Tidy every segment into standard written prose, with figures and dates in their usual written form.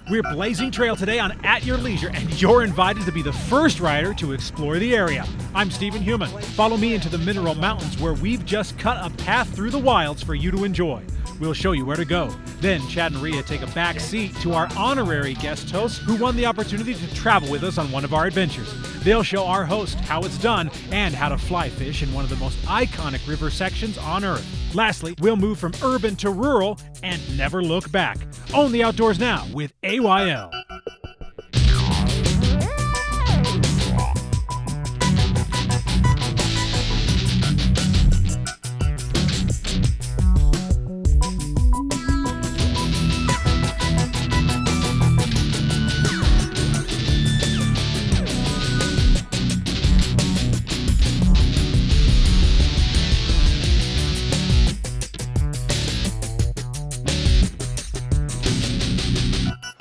We're blazing trail today on At Your Leisure, and you're invited to be the first rider to explore the area. I'm Stephen Human. Follow me into the Mineral Mountains, where we've just cut a path through the wilds for you to enjoy. We'll show you where to go. Then Chad and Ria take a back seat to our honorary guest hosts who won the opportunity to travel with us on one of our adventures. They'll show our host how it's done and how to fly fish in one of the most iconic river sections on Earth. Lastly, we'll move from urban to rural and never look back. Own the outdoors now with AYL.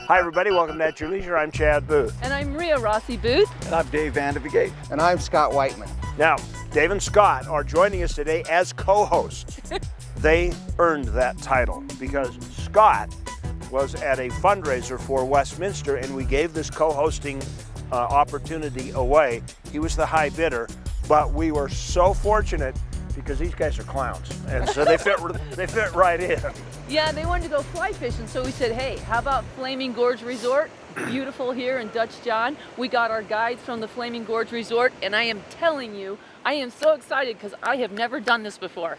Hi everybody, welcome to At Your Leisure. I'm Chad Booth. And I'm Ria Rossi Booth. And I'm Dave Vandevegate. And I'm Scott Whiteman. Now, Dave and Scott are joining us today as co-hosts. They earned that title because Scott was at a fundraiser for Westminster and we gave this co-hosting opportunity away. He was the high bidder, but we were so fortunate because these guys are clowns, and so they fit right in. Yeah, they wanted to go fly fishing, so we said, hey, how about Flaming Gorge Resort? Beautiful here in Dutch John. We got our guides from the Flaming Gorge Resort, and I am telling you, I am so excited because I have never done this before.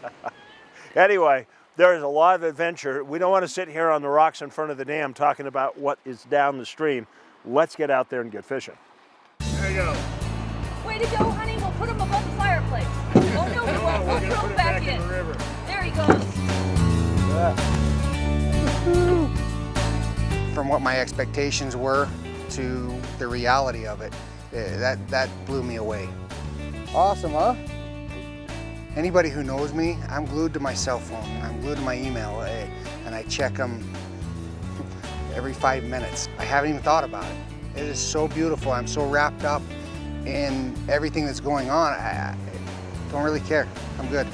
Anyway, there is a lot of adventure. We don't want to sit here on the rocks in front of the dam talking about what is down the stream. Let's get out there and get fishing. There you go. Way to go, honey. We'll put them above the fireplace. Oh, no, we won't. We'll throw them back in. The river. There he goes. From what my expectations were to the reality of it, that blew me away. Awesome, huh? Anybody who knows me, I'm glued to my cell phone. I'm glued to my email, and I check them every 5 minutes. I haven't even thought about it. It is so beautiful. I'm so wrapped up in everything that's going on. I don't really care. I'm good.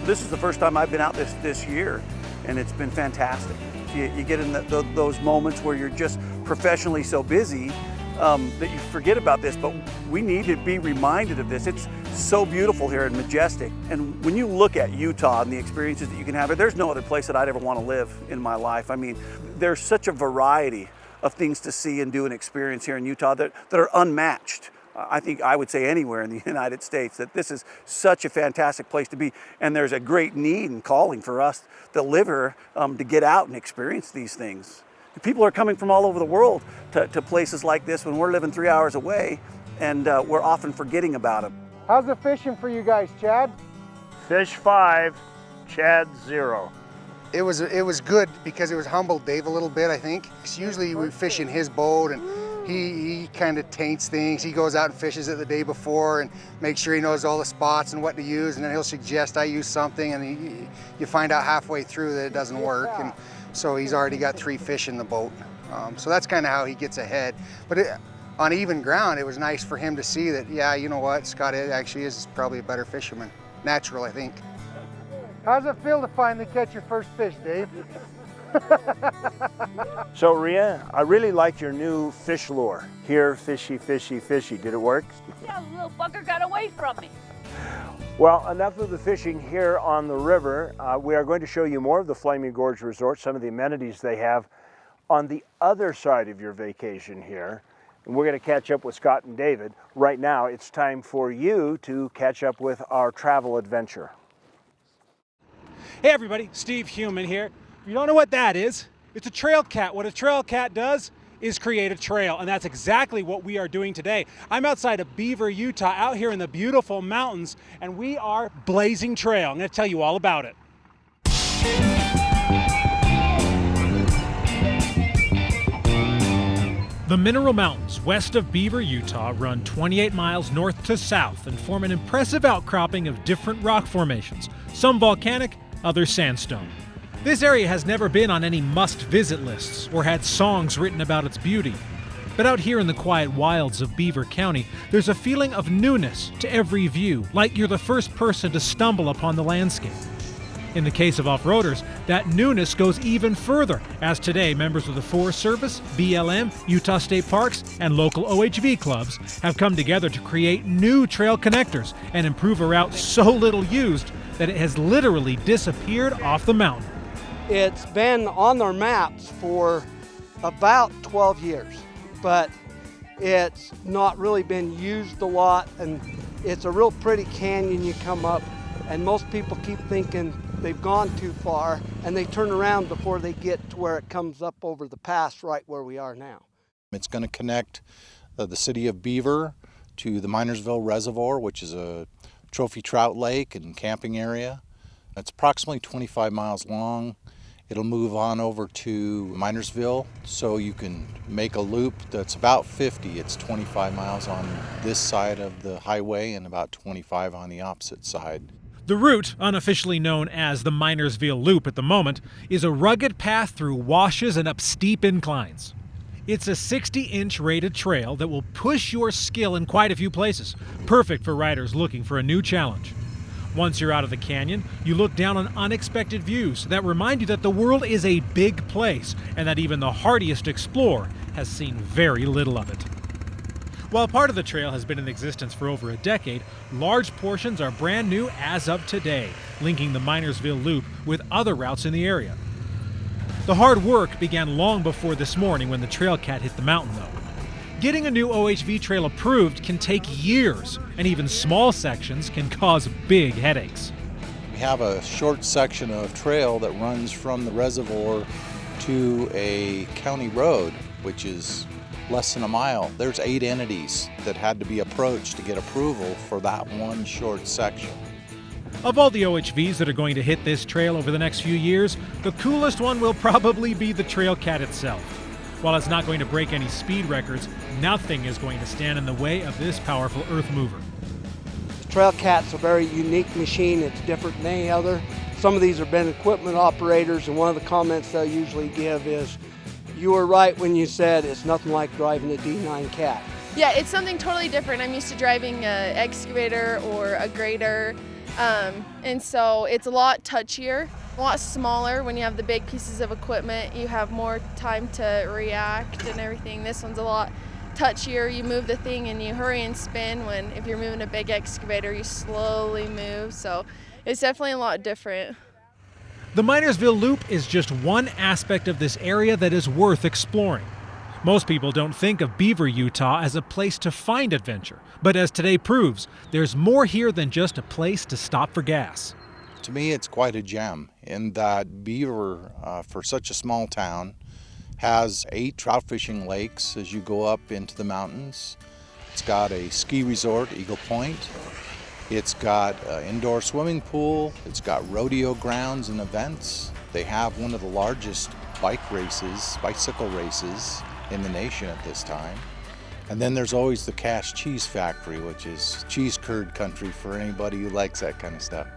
This is the first time I've been out this year, and it's been fantastic. You get in those moments where you're just professionally so busy that you forget about this, but we need to be reminded of this. It's so beautiful here and majestic. And when you look at Utah and the experiences that you can have, there's no other place that I'd ever want to live in my life. I mean, there's such a variety of things to see and do and experience here in Utah that are unmatched. I think I would say anywhere in the United States, that this is such a fantastic place to be, and there's a great need and calling for us that live here to get out and experience these things. People are coming from all over the world to places like this when we're living 3 hours away, and we're often forgetting about them. How's the fishing for you guys, Chad? Fish 5, Chad 0. It was good because it was humbled Dave a little bit, I think. Usually we fish in his boat, and he kind of taints things. He goes out and fishes it the day before and makes sure he knows all the spots and what to use, and then he'll suggest I use something, and you find out halfway through that it doesn't work, and so he's already got 3 fish in the boat. So that's kind of how he gets ahead. But on even ground, it was nice for him to see that, yeah, you know what, Scott actually is probably a better fisherman. Natural, I think. How's it feel to finally catch your first fish, Dave? So Ria, I really like your new fish lure. Here, fishy, fishy, fishy. Did it work? Yeah, the little fucker got away from me. Well, enough of the fishing here on the river. We are going to show you more of the Flaming Gorge Resort, some of the amenities they have on the other side of your vacation here. And we're going to catch up with Scott and David. Right now, it's time for you to catch up with our travel adventure. Hey everybody, Steve Human here. If you don't know what that is, it's a trail cat. What a trail cat does is create a trail, and that's exactly what we are doing today. I'm outside of Beaver, Utah, out here in the beautiful mountains, and we are blazing trail. I'm going to tell you all about it. The Mineral Mountains west of Beaver, Utah run 28 miles north to south and form an impressive outcropping of different rock formations, some volcanic, others sandstone. This area has never been on any must-visit lists or had songs written about its beauty. But out here in the quiet wilds of Beaver County, there's a feeling of newness to every view, like you're the first person to stumble upon the landscape. In the case of off-roaders, that newness goes even further, as today members of the Forest Service, BLM, Utah State Parks, and local OHV clubs have come together to create new trail connectors and improve a route so little used that it has literally disappeared off the mountain. It's been on their maps for about 12 years, but it's not really been used a lot, and it's a real pretty canyon you come up, and most people keep thinking they've gone too far, and they turn around before they get to where it comes up over the pass right where we are now. It's going to connect the city of Beaver to the Minersville Reservoir, which is a trophy trout lake and camping area. It's approximately 25 miles long. It'll move on over to Minersville, so you can make a loop that's about 50. It's 25 miles on this side of the highway and about 25 on the opposite side. The route, unofficially known as the Minersville Loop at the moment, is a rugged path through washes and up steep inclines. It's a 60-inch rated trail that will push your skill in quite a few places, perfect for riders looking for a new challenge. Once you're out of the canyon, you look down on unexpected views that remind you that the world is a big place and that even the hardiest explorer has seen very little of it. While part of the trail has been in existence for over a decade, large portions are brand new as of today, linking the Minersville Loop with other routes in the area. The hard work began long before this morning when the trail cat hit the mountain, though. Getting a new OHV trail approved can take years, and even small sections can cause big headaches. We have a short section of trail that runs from the reservoir to a county road, which is less than a mile. There's 8 entities that had to be approached to get approval for that one short section. Of all the OHVs that are going to hit this trail over the next few years, the coolest one will probably be the trail cat itself. While it's not going to break any speed records, nothing is going to stand in the way of this powerful earth mover. The trail cat's a very unique machine. It's different than any other. Some of these have been equipment operators, and one of the comments they'll usually give is, "You were right when you said it's nothing like driving a D9 cat." Yeah, it's something totally different. I'm used to driving an excavator or a grader, and so it's a lot touchier, a lot smaller. When you have the big pieces of equipment, you have more time to react and everything. This one's a lot touchier. You move the thing and you hurry and spin, when if you're moving a big excavator, you slowly move. So it's definitely a lot different. The Minersville Loop is just one aspect of this area that is worth exploring. Most people don't think of Beaver, Utah as a place to find adventure, but as today proves, there's more here than just a place to stop for gas. To me, it's quite a gem in that Beaver, for such a small town, has 8 trout fishing lakes as you go up into the mountains. It's got a ski resort, Eagle Point. It's got an indoor swimming pool. It's got rodeo grounds and events. They have one of the largest bicycle races in the nation at this time. And then there's always the Cash Cheese Factory, which is cheese curd country for anybody who likes that kind of stuff.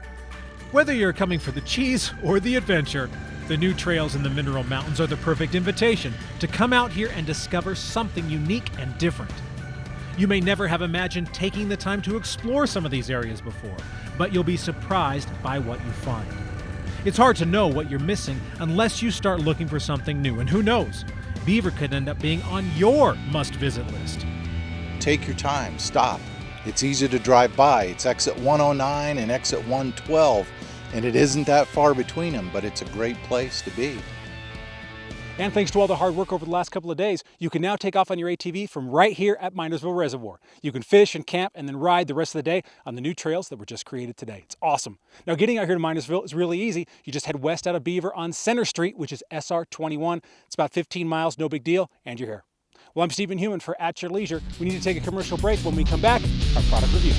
Whether you're coming for the cheese or the adventure, the new trails in the Mineral Mountains are the perfect invitation to come out here and discover something unique and different. You may never have imagined taking the time to explore some of these areas before, but you'll be surprised by what you find. It's hard to know what you're missing unless you start looking for something new, and who knows, Beaver could end up being on your must-visit list. Take your time, stop. It's easy to drive by. It's exit 109 and exit 112, and it isn't that far between them, but it's a great place to be. And thanks to all the hard work over the last couple of days, you can now take off on your ATV from right here at Minersville Reservoir. You can fish and camp and then ride the rest of the day on the new trails that were just created today. It's awesome. Now, getting out here to Minersville is really easy. You just head west out of Beaver on Center Street, which is SR 21. It's about 15 miles, no big deal, and you're here. Well, I'm Stephen Heumann for At Your Leisure. We need to take a commercial break. When we come back, our product review.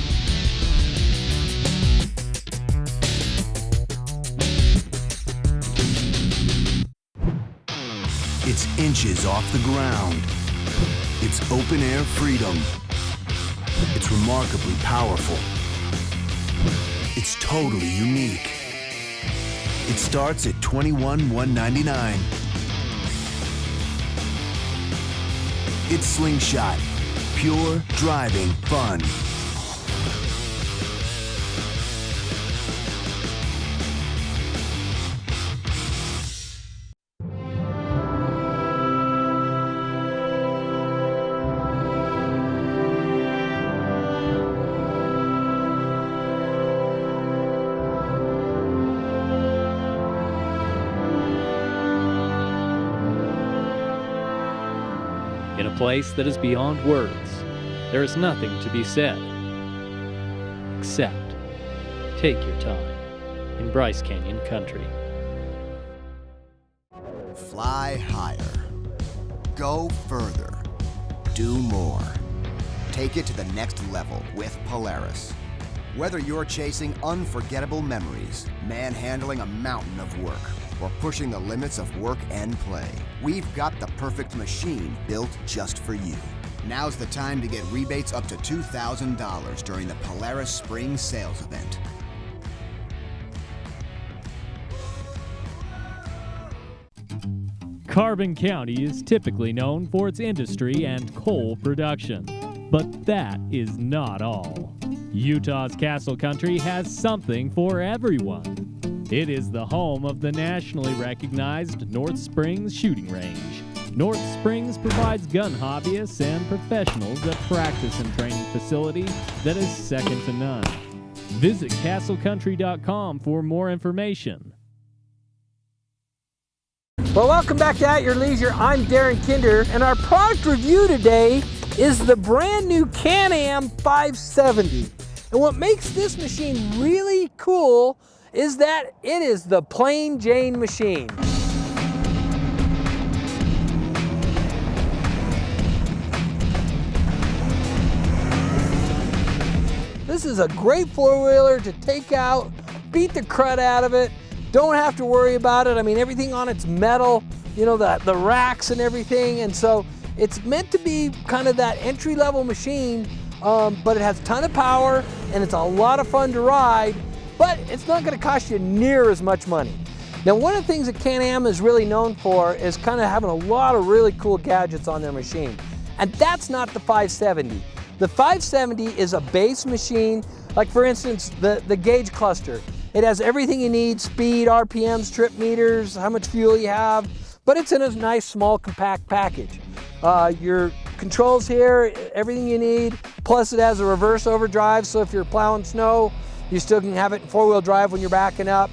It's inches off the ground. It's open air freedom. It's remarkably powerful. It's totally unique. It starts at $21,199. It's Slingshot, pure driving fun. In a place that is beyond words, there is nothing to be said, except take your time in Bryce Canyon country. Fly higher. Go further. Do more. Take it to the next level with Polaris. Whether you're chasing unforgettable memories, manhandling a mountain of work, or pushing the limits of work and play, we've got the perfect machine built just for you. Now's the time to get rebates up to $2,000 during the Polaris Spring Sales Event. Carbon County is typically known for its industry and coal production, but that is not all. Utah's Castle Country has something for everyone. It is the home of the nationally recognized North Springs Shooting Range. North Springs provides gun hobbyists and professionals a practice and training facility that is second to none. Visit castlecountry.com for more information. Well, welcome back to At Your Leisure. I'm Darren Kinder, and our product review today is the brand new Can Am 570. And what makes this machine really cool is that it is the plain Jane machine. This is a great four-wheeler to take out, beat the crud out of it, don't have to worry about it. I mean, everything on it's metal, you know, the racks and everything, and so it's meant to be kind of that entry-level machine, but it has a ton of power and it's a lot of fun to ride, but it's not going to cost you near as much money. Now, one of the things that Can Am is really known for is kind of having a lot of really cool gadgets on their machine, and that's not the 570. The 570 is a base machine, like for instance, the gauge cluster. It has everything you need: speed, RPMs, trip meters, how much fuel you have, but it's in a nice, small, compact package. Your controls here, everything you need, plus it has a reverse overdrive, so if you're plowing snow, you still can have it in four-wheel drive when you're backing up.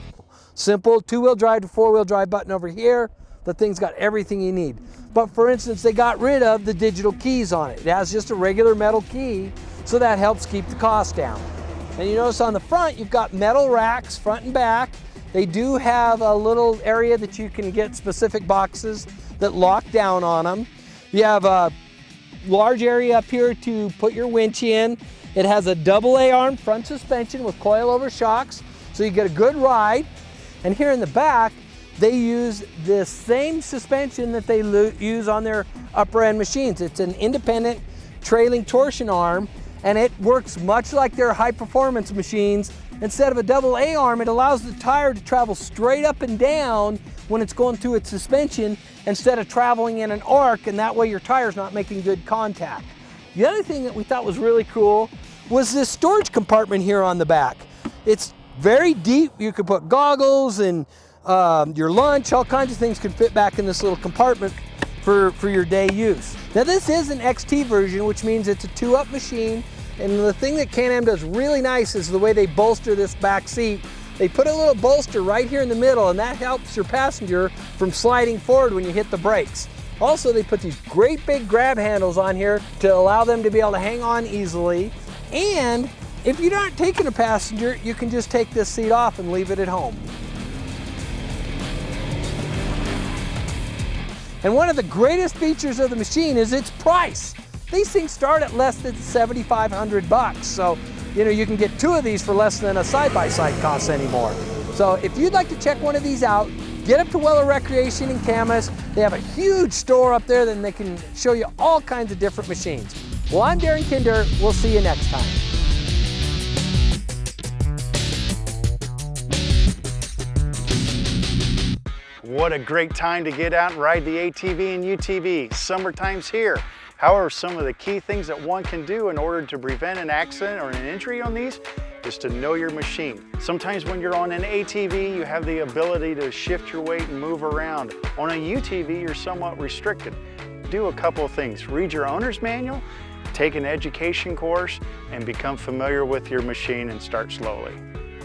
Simple, two-wheel drive to four-wheel drive button over here. The thing's got everything you need. But for instance, they got rid of the digital keys on it. It has just a regular metal key, so that helps keep the cost down. And you notice on the front, you've got metal racks, front and back. They do have a little area that you can get specific boxes that lock down on them. You have a large area up here to put your winch in. It has a AA arm front suspension with coilover shocks, so you get a good ride. And here in the back, they use the same suspension that they use on their upper end machines. It's an independent trailing torsion arm, and it works much like their high performance machines. Instead of a AA arm, it allows the tire to travel straight up and down when it's going through its suspension instead of traveling in an arc, and that way your tire's not making good contact. The other thing that we thought was really cool was this storage compartment here on the back. It's very deep. You could put goggles and your lunch, all kinds of things can fit back in this little compartment for your day use. Now this is an XT version, which means it's a 2-up machine, and the thing that Can Am does really nice is the way they bolster this back seat. They put a little bolster right here in the middle, and that helps your passenger from sliding forward when you hit the brakes. Also, they put these great big grab handles on here to allow them to be able to hang on easily, and if you're not taking a passenger, you can just take this seat off and leave it at home. And one of the greatest features of the machine is its price. These things start at less than $7,500, so you can get 2 of these for less than a side-by-side costs anymore. So if you'd like to check one of these out, get up to Weller Recreation in Camas. They have a huge store up there, then they can show you all kinds of different machines. Well, I'm Darren Kinder. We'll see you next time. What a great time to get out and ride the ATV and UTV. Summertime's here. However, some of the key things that one can do in order to prevent an accident or an injury on these is to know your machine. Sometimes when you're on an ATV, you have the ability to shift your weight and move around. On a UTV, you're somewhat restricted. Do a couple of things. Read your owner's manual, take an education course, and become familiar with your machine and start slowly.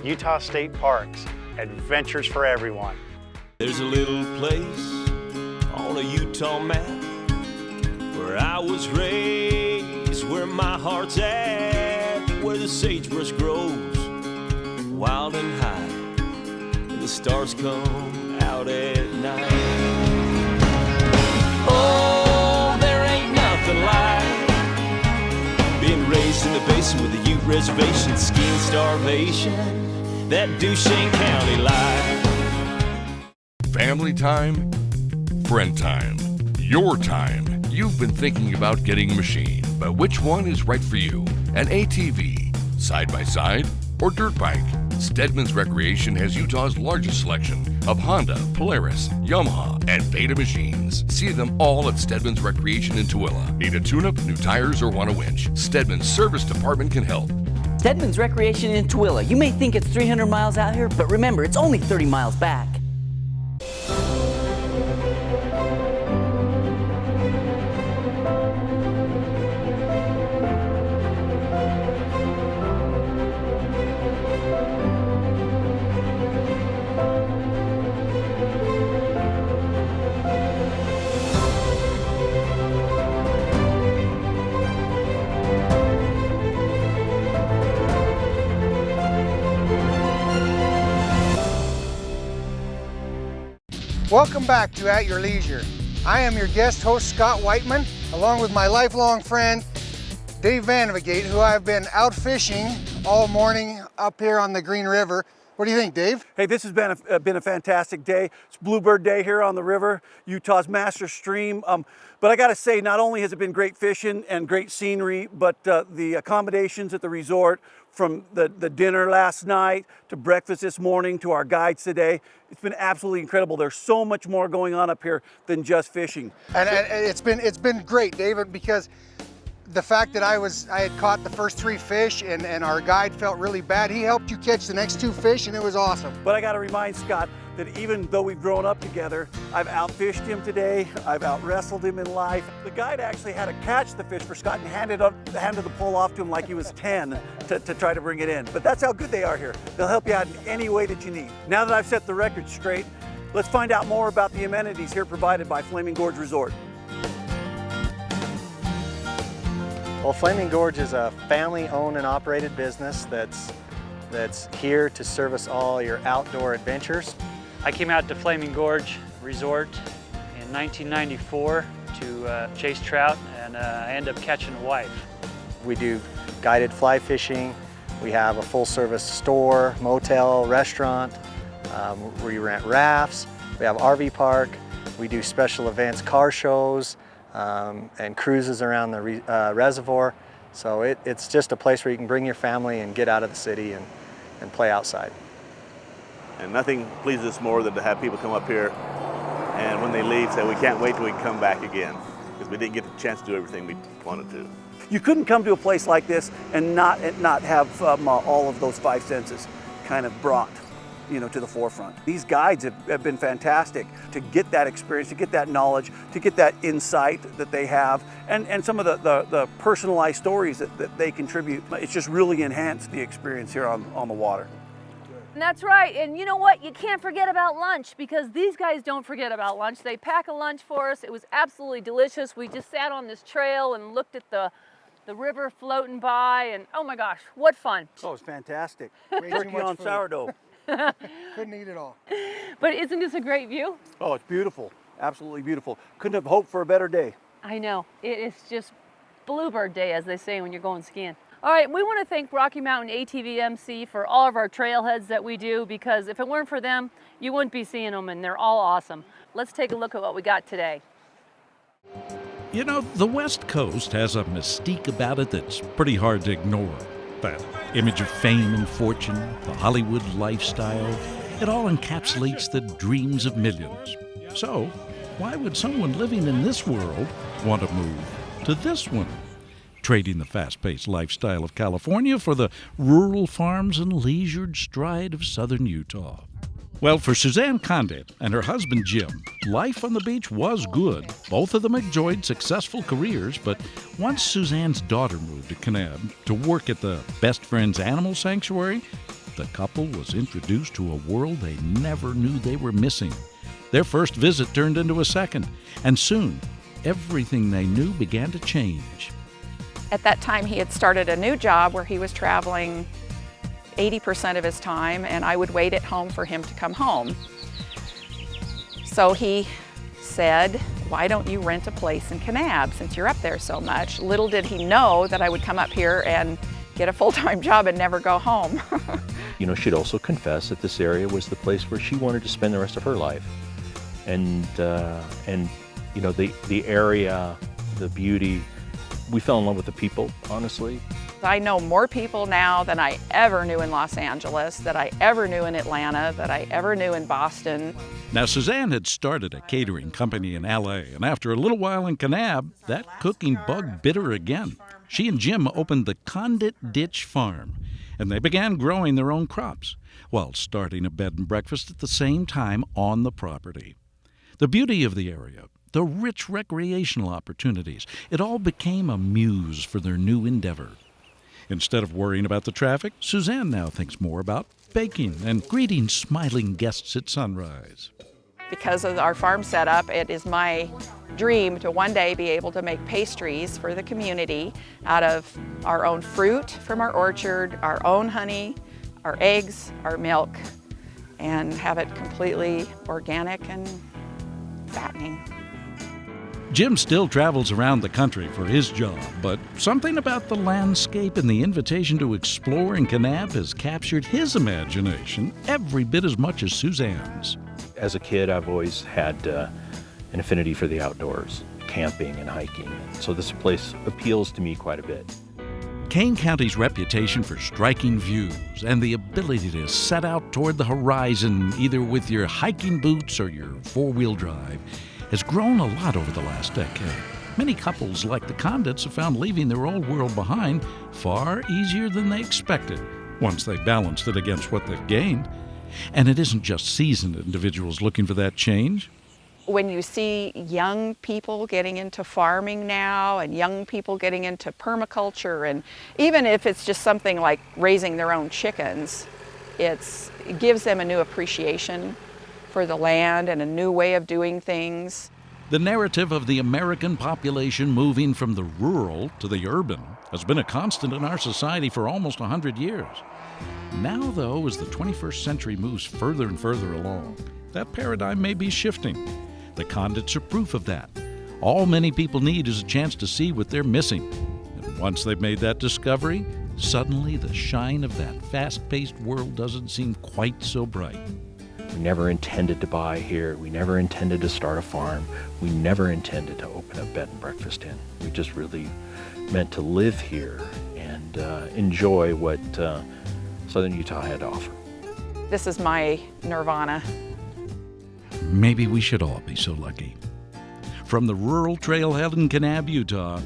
Utah State Parks, adventures for everyone. There's a little place on a Utah map where where I was raised, where my heart's at, where the sagebrush grows wild and high, and the stars come out at night. Oh, there ain't nothing like being raised in the basin with a Ute reservation, skiing starvation, that Duchesne County life. Family time, friend time, your time. You've been thinking about getting a machine, but which one is right for you? An ATV, side-by-side, or dirt bike? Stedman's Recreation has Utah's largest selection of Honda, Polaris, Yamaha, and Beta machines. See them all at Stedman's Recreation in Tooele. Need a tune-up, new tires, or want a winch? Stedman's Service Department can help. Stedman's Recreation in Tooele. You may think it's 300 miles out here, but remember, it's only 30 miles back. Welcome back to At Your Leisure. I am your guest host, Scott Whiteman, along with my lifelong friend, Dave Vanavigate, who I've been out fishing all morning up here on the Green River. What do you think, Dave? Hey, this has been a fantastic day. It's Bluebird Day here on the river, Utah's master stream. But I gotta say, not only has it been great fishing and great scenery, but the accommodations at the resort, from the dinner last night to breakfast this morning to our guides today, it's been absolutely incredible. There's so much more going on up here than just fishing. And it's been great, David, because the fact that I had caught the first 3 fish and our guide felt really bad, he helped you catch the next 2 fish, and it was awesome. But I got to remind Scott that even though we've grown up together, I've outfished him today, I've out-wrestled him in life. The guide actually had to catch the fish for Scott and handed the pole off to him like he was 10 to try to bring it in. But that's how good they are here. They'll help you out in any way that you need. Now that I've set the record straight, let's find out more about the amenities here provided by Flaming Gorge Resort. Well, Flaming Gorge is a family-owned and operated business that's here to service all your outdoor adventures. I came out to Flaming Gorge Resort in 1994 to chase trout, and I ended up catching a wife. We do guided fly fishing. We have a full-service store, motel, restaurant. We rent rafts. We have RV park. We do special events, car shows, and cruises around the reservoir. So it's just a place where you can bring your family and get out of the city and play outside. And nothing pleases us more than to have people come up here and when they leave say, we can't wait till we can come back again, because we didn't get the chance to do everything we wanted to. You couldn't come to a place like this and not have all of those 5 senses kind of brought, to the forefront. These guides have been fantastic to get that experience, to get that knowledge, to get that insight that they have, and some of the personalized stories that they contribute. It's just really enhanced the experience here on the water. That's right, and you know what? You can't forget about lunch, because these guys don't forget about lunch. They pack a lunch for us. It was absolutely delicious. We just sat on this trail and looked at the river floating by, and oh my gosh, what fun. Oh, it's fantastic. Turkey on sourdough. Couldn't eat it all. But isn't this a great view? Oh, it's beautiful. Absolutely beautiful. Couldn't have hoped for a better day. I know. It is just Bluebird Day, as they say when you're going skiing. All right, we want to thank Rocky Mountain ATVMC for all of our trailheads that we do, because if it weren't for them, you wouldn't be seeing them, and they're all awesome. Let's take a look at what we got today. You know, the West Coast has a mystique about it that's pretty hard to ignore. That image of fame and fortune, the Hollywood lifestyle, it all encapsulates the dreams of millions. So, why would someone living in this world want to move to this one? Trading the fast-paced lifestyle of California for the rural farms and leisured stride of southern Utah. Well, for Suzanne Condit and her husband Jim, life on the beach was good. Both of them enjoyed successful careers, but once Suzanne's daughter moved to Kanab to work at the Best Friends Animal Sanctuary, the couple was introduced to a world they never knew they were missing. Their first visit turned into a second, and soon everything they knew began to change. At that time, he had started a new job where he was traveling 80% of his time, and I would wait at home for him to come home. So he said, why don't you rent a place in Kanab since you're up there so much? Little did he know that I would come up here and get a full-time job and never go home. You know, she'd also confessed that this area was the place where she wanted to spend the rest of her life. And you know, the area, the beauty, we fell in love with the people, honestly. I know more people now than I ever knew in Los Angeles, that I ever knew in Atlanta, that I ever knew in Boston. Now, Suzanne had started a catering company in LA, and after a little while in Kanab, that cooking bug bit her again. She and Jim opened the Condit Ditch Farm, and they began growing their own crops while starting a bed and breakfast at the same time on the property. The beauty of the area, the rich recreational opportunities, it all became a muse for their new endeavor. Instead of worrying about the traffic, Suzanne now thinks more about baking and greeting smiling guests at sunrise. Because of our farm setup, it is my dream to one day be able to make pastries for the community out of our own fruit from our orchard, our own honey, our eggs, our milk, and have it completely organic and fattening. Jim still travels around the country for his job, but something about the landscape and the invitation to explore in Kanab has captured his imagination every bit as much as Suzanne's. As a kid, I've always had an affinity for the outdoors, camping and hiking, so this place appeals to me quite a bit. Kane County's reputation for striking views and the ability to set out toward the horizon either with your hiking boots or your four-wheel drive has grown a lot over the last decade. Many couples like the Condits have found leaving their old world behind far easier than they expected once they balanced it against what they've gained. And it isn't just seasoned individuals looking for that change. When you see young people getting into farming now and young people getting into permaculture, and even if it's just something like raising their own chickens, it gives them a new appreciation for the land and a new way of doing things. The narrative of the American population moving from the rural to the urban has been a constant in our society for almost 100 years. Now, though, as the 21st century moves further and further along, that paradigm may be shifting. The Condits are proof of that. All many people need is a chance to see what they're missing. And once they've made that discovery, suddenly the shine of that fast-paced world doesn't seem quite so bright. We never intended to buy here. We never intended to start a farm. We never intended to open a bed and breakfast inn. We just really meant to live here and enjoy what Southern Utah had to offer. This is my nirvana. Maybe we should all be so lucky. From the rural trailhead in Kanab, Utah,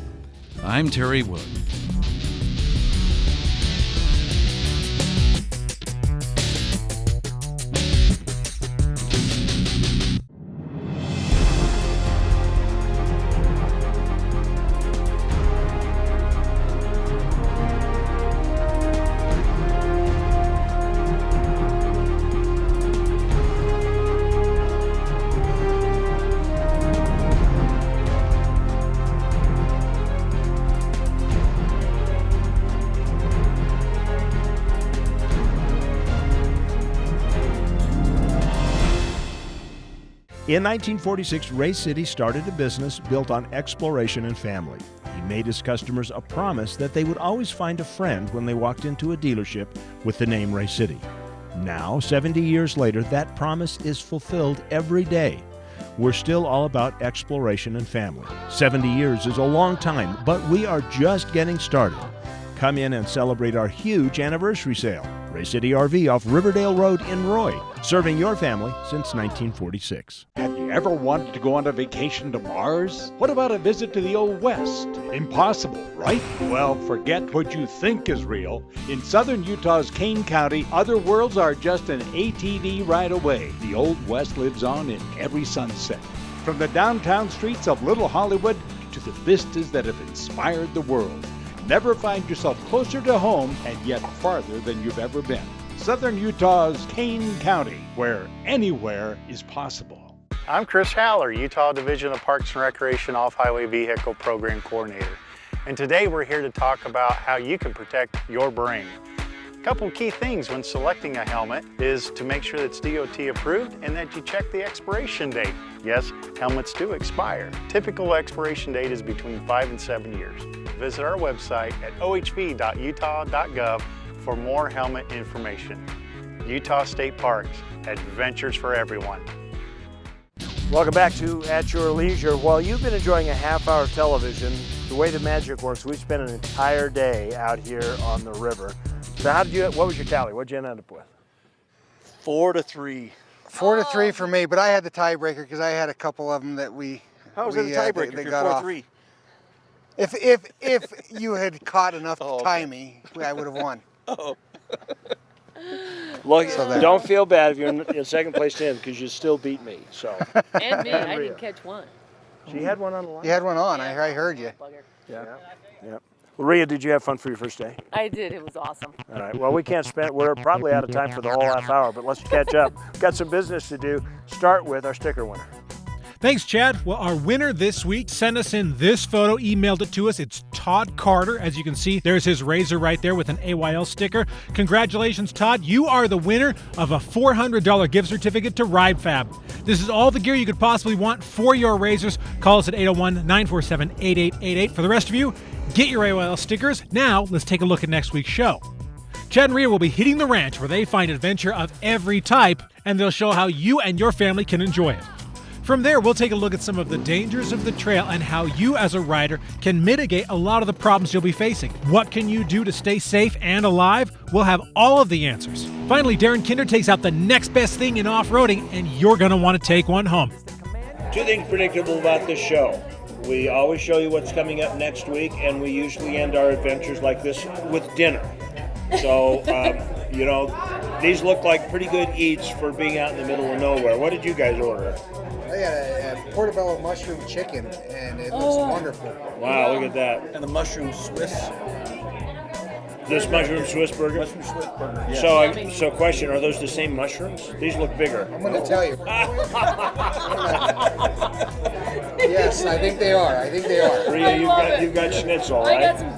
I'm Terry Wood. In 1946, Ray City started a business built on exploration and family. He made his customers a promise that they would always find a friend when they walked into a dealership with the name Ray City. Now, 70 years later, that promise is fulfilled every day. We're still all about exploration and family. 70 years is a long time, but we are just getting started. Come in and celebrate our huge anniversary sale. Ray City RV off Riverdale Road in Roy, serving your family since 1946. Have you ever wanted to go on a vacation to Mars? What about a visit to the Old West? Impossible, right? Well, forget what you think is real. In southern Utah's Kane County, other worlds are just an ATV ride away. The Old West lives on in every sunset. From the downtown streets of Little Hollywood to the vistas that have inspired the world. Never find yourself closer to home and yet farther than you've ever been. Southern Utah's Kane County, where anywhere is possible. I'm Chris Haller, Utah Division of Parks and Recreation Off-Highway Vehicle Program Coordinator. And today we're here to talk about how you can protect your brain. A couple key things when selecting a helmet is to make sure that it's DOT approved and that you check the expiration date. Yes, helmets do expire. Typical expiration date is between 5 and 7 years. Visit our website at ohv.utah.gov for more helmet information. Utah State Parks, adventures for everyone. Welcome back to At Your Leisure. While you've been enjoying a half-hour of television, the way the magic works, we spent an entire day out here on the river. So what was your tally? What'd you end up with? 4-3. 4-3 for me, but I had the tiebreaker because I had a couple of them that How was it a tiebreaker if you're 4-3? If you had caught enough to tie me, I would have won. Oh. Look, don't feel bad if you're in second place to him because you still beat me. So. And me, I didn't catch one. She had one on the line. You had one on. I heard you. Yeah. Well, Ria, did you have fun for your first day? I did. It was awesome. All right. Well, we're probably out of time for the whole half hour, but let's catch up. We've got some business to do. Start with our sticker winner. Thanks, Chad. Well, our winner this week sent us in this photo, emailed it to us. It's Todd Carter. As you can see, there's his razor right there with an AYL sticker. Congratulations, Todd. You are the winner of a $400 gift certificate to Ride Fab. This is all the gear you could possibly want for your razors. Call us at 801-947-8888. For the rest of you, get your AYL stickers. Now, let's take a look at next week's show. Chad and Ria will be hitting the ranch where they find adventure of every type, and they'll show how you and your family can enjoy it. From there, we'll take a look at some of the dangers of the trail and how you as a rider can mitigate a lot of the problems you'll be facing. What can you do to stay safe and alive? We'll have all of the answers. Finally, Darren Kinder takes out the next best thing in off-roading, and you're going to want to take one home. Two things predictable about this show. We always show you what's coming up next week, and we usually end our adventures like this with dinner. So, you know, these look like pretty good eats for being out in the middle of nowhere. What did you guys order? I got a portobello mushroom chicken, and it looks wonderful. Wow, look at that. And the mushroom Swiss. This mushroom Swiss burger? Mushroom Swiss burger, yes. So question, are those the same mushrooms? These look bigger. I'm going to tell you. Yes, I think they are. Ria, you've got schnitzel, right? I got some,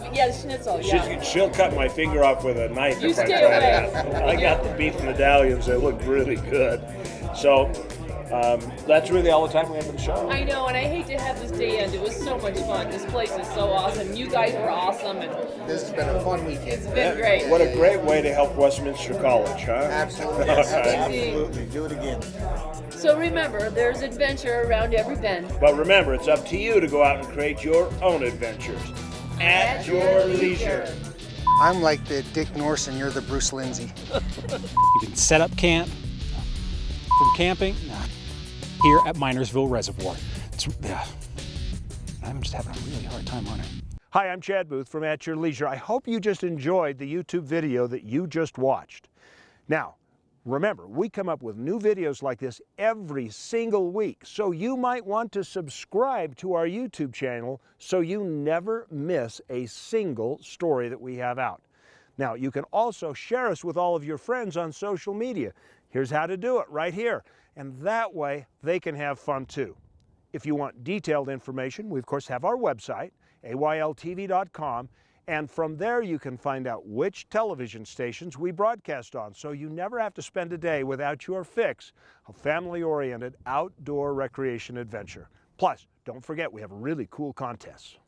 schnitzel, yeah. She'll cut my finger off with a knife You if I stay try away. that. I got the beef medallions. They look really good. So that's really all the time we have for the show. I know, and I hate to have this day end. It was so much fun. This place is so awesome. You guys were awesome. And this has been a fun weekend. It's been great. What a great way to help Westminster College, huh? Absolutely. Absolutely. Do it again. So remember, there's adventure around every bend. But remember, it's up to you to go out and create your own adventures. At your leisure. I'm like the Dick Norse and you're the Bruce Lindsay. You can set up camp from camping here at Minersville Reservoir. I'm just having a really hard time on it. Hi, I'm Chad Booth from At Your Leisure. I hope you just enjoyed the YouTube video that you just watched. Now, remember, we come up with new videos like this every single week, so you might want to subscribe to our YouTube channel so you never miss a single story that we have out. Now, you can also share us with all of your friends on social media. Here's how to do it right here. And that way, they can have fun too. If you want detailed information, we of course have our website, ayltv.com, and from there you can find out which television stations we broadcast on, so you never have to spend a day without your fix of family-oriented outdoor recreation adventure. Plus, don't forget we have really cool contests.